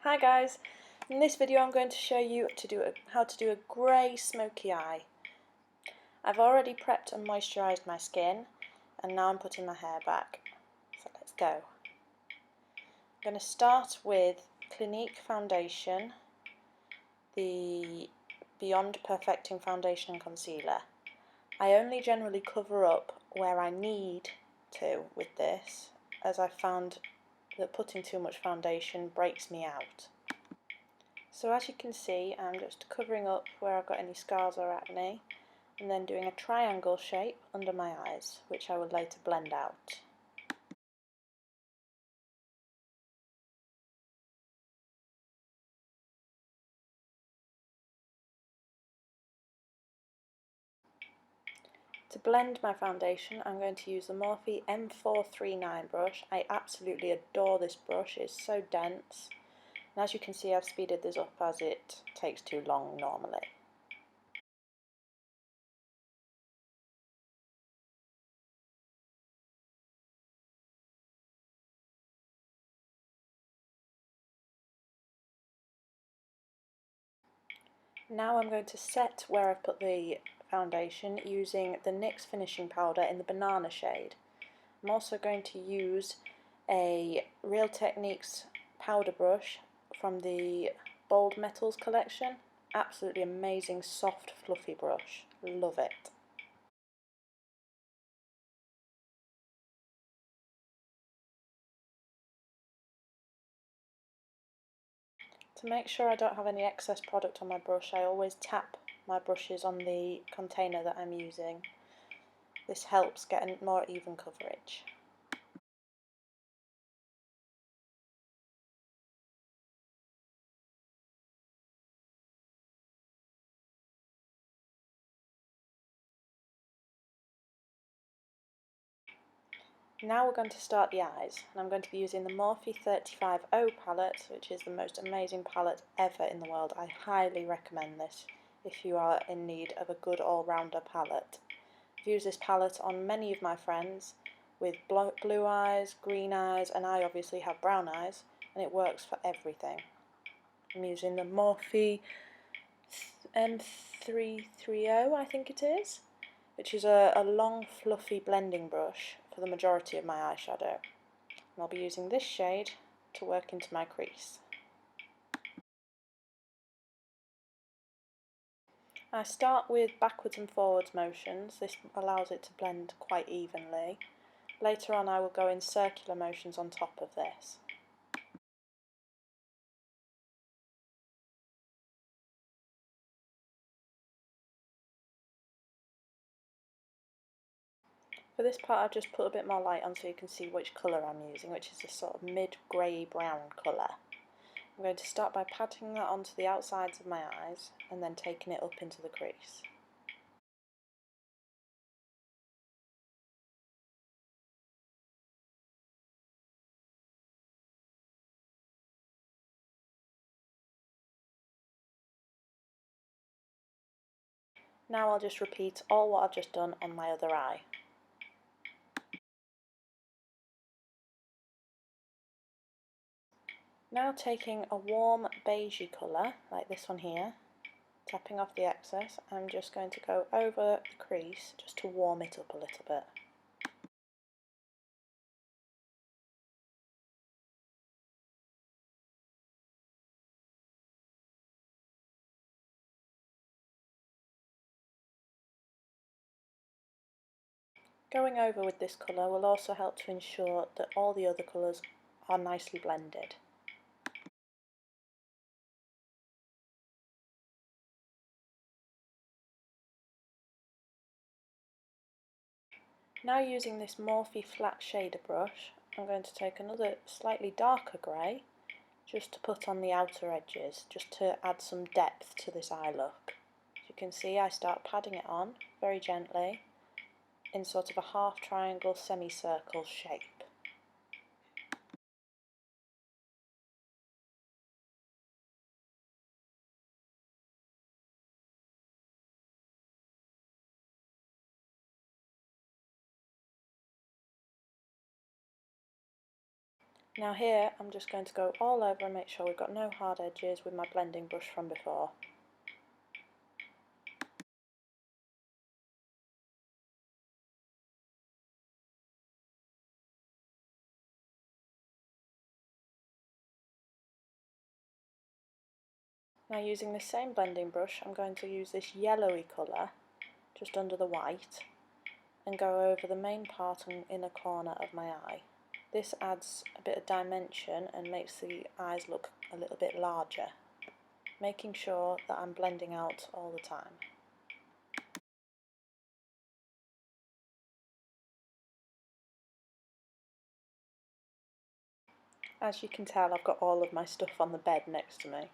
Hi guys, in this video I'm going to show you how to do a grey smoky eye. I've already prepped and moisturised my skin and now I'm putting my hair back, so let's go. I'm going to start with Clinique foundation, the Beyond Perfecting Foundation and Concealer. I only generally cover up where I need to with this, as I've found that putting too much foundation breaks me out. So as you can see, I'm just covering up where I've got any scars or acne and then doing a triangle shape under my eyes, which I will later blend out. To blend my foundation, I'm going to use the Morphe M439 brush. I absolutely adore this brush, it's so dense. And as you can see, I've speeded this up as it takes too long normally. Now I'm going to set where I've put the foundation using the NYX finishing powder in the banana shade. I'm also going to use a Real Techniques powder brush from the Bold Metals collection. Absolutely amazing, soft, fluffy brush. Love it. To make sure I don't have any excess product on my brush, I always tap my brushes on the container that I'm using. This helps get a more even coverage. Now we're going to start the eyes, and I'm going to be using the Morphe 35O palette, which is the most amazing palette ever in the world. I highly recommend this if you are in need of a good all-rounder palette. I've used this palette on many of my friends with blue eyes, green eyes, and I obviously have brown eyes, and it works for everything. I'm using the Morphe M330, I think it is, which is a long fluffy blending brush for the majority of my eyeshadow. And I'll be using this shade to work into my crease. I start with backwards and forwards motions. This allows it to blend quite evenly. Later on I will go in circular motions on top of this. For this part I've just put a bit more light on so you can see which colour I'm using, which is a sort of mid-grey brown colour. I'm going to start by patting that onto the outsides of my eyes and then taking it up into the crease. Now I'll just repeat all what I've just done on my other eye. Now taking a warm beigey colour, like this one here, tapping off the excess, I'm just going to go over the crease just to warm it up a little bit. Going over with this colour will also help to ensure that all the other colours are nicely blended. Now using this Morphe flat shader brush, I'm going to take another slightly darker grey just to put on the outer edges, just to add some depth to this eye look. As you can see, I start padding it on very gently in sort of a half triangle semicircle shape. Now here I'm just going to go all over and make sure we've got no hard edges with my blending brush from before. Now using the same blending brush, I'm going to use this yellowy colour just under the white and go over the main part and inner corner of my eye. This adds a bit of dimension and makes the eyes look a little bit larger, making sure that I'm blending out all the time. As you can tell, I've got all of my stuff on the bed next to me.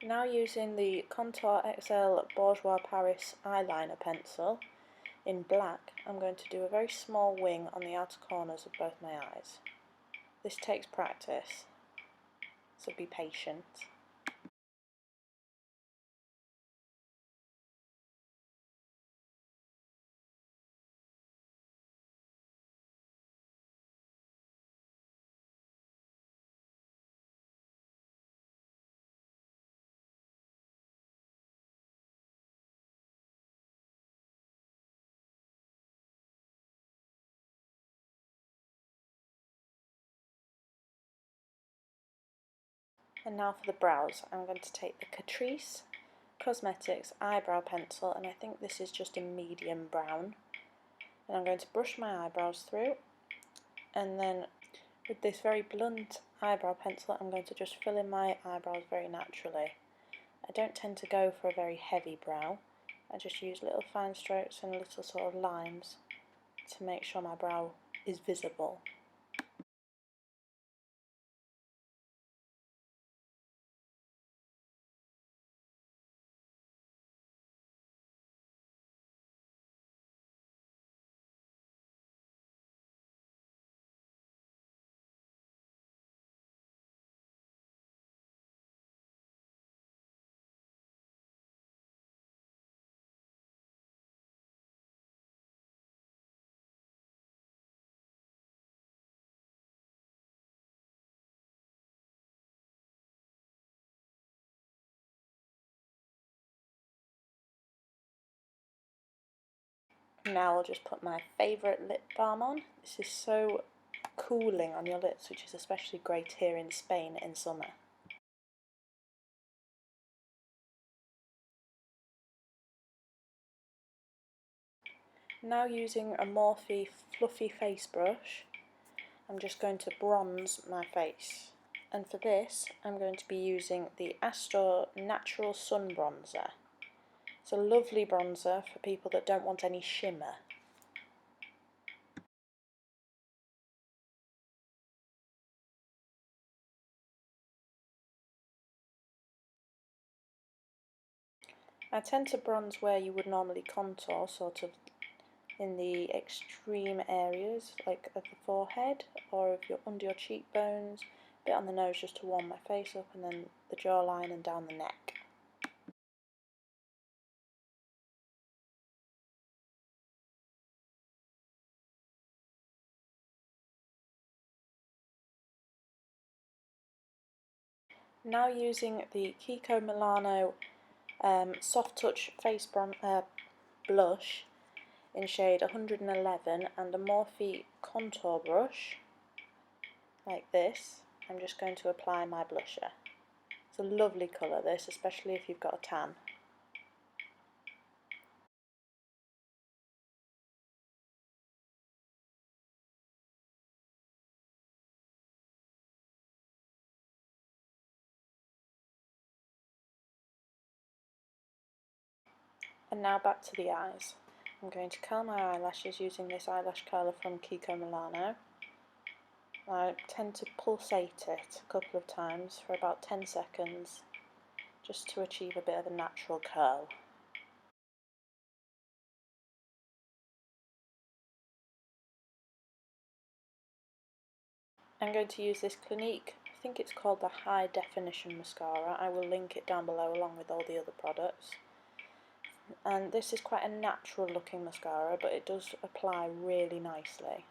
Now using the Contour XL Boujois Paris eyeliner pencil in black, I'm going to do a very small wing on the outer corners of both my eyes. This takes practice, so be patient. And now for the brows, I'm going to take the Catrice Cosmetics eyebrow pencil, and I think this is just a medium brown. And I'm going to brush my eyebrows through, and then with this very blunt eyebrow pencil I'm going to just fill in my eyebrows very naturally. I don't tend to go for a very heavy brow, I just use little fine strokes and little sort of lines to make sure my brow is visible. Now I'll just put my favourite lip balm on. This is so cooling on your lips, which is especially great here in Spain in summer. Now using a Morphe fluffy face brush, I'm just going to bronze my face. And for this, I'm going to be using the Astor Natural Sun Bronzer. It's a lovely bronzer for people that don't want any shimmer. I tend to bronze where you would normally contour, sort of in the extreme areas, like of the forehead, or if you're under your cheekbones, a bit on the nose just to warm my face up, and then the jawline and down the neck. Now using the Kiko Milano Soft Touch Face Blush in shade 111 and a Morphe contour brush, like this, I'm just going to apply my blusher. It's a lovely colour this, especially if you've got a tan. And now back to the eyes. I'm going to curl my eyelashes using this eyelash curler from Kiko Milano. I tend to pulsate it a couple of times for about 10 seconds just to achieve a bit of a natural curl. I'm going to use this Clinique, I think it's called the High Definition Mascara. I will link it down below along with all the other products. and this is quite a natural looking mascara, but it does apply really nicely.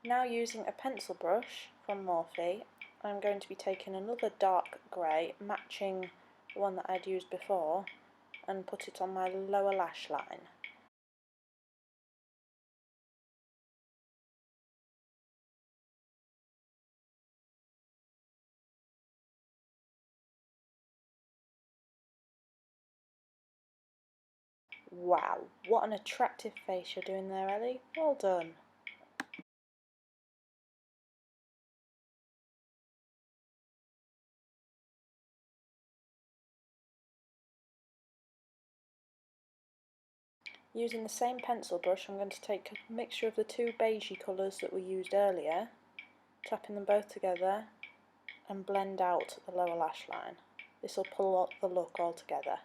Now using a pencil brush from Morphe, I'm going to be taking another dark grey, matching the one that I'd used before, and put it on my lower lash line. Wow, what an attractive face you're doing there, Ellie. Well done. Using the same pencil brush, I'm going to take a mixture of the two beigey colours that we used earlier, tapping them both together, and blend out the lower lash line. This will pull up the look all together.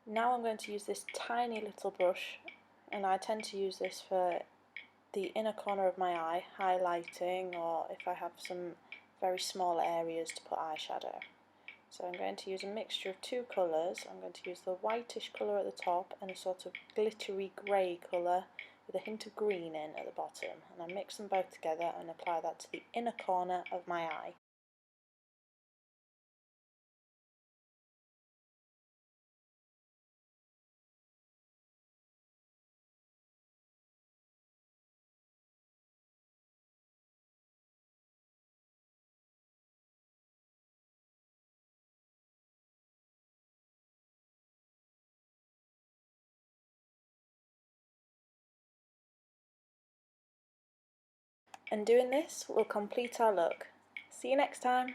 Now I'm going to use this tiny little brush, and I tend to use this for the inner corner of my eye, highlighting, or if I have some very small areas to put eyeshadow. So I'm going to use a mixture of two colours. I'm going to use the whitish colour at the top and a sort of glittery grey colour with a hint of green in at the bottom, and I mix them both together and apply that to the inner corner of my eye. And doing this will complete our look. See you next time!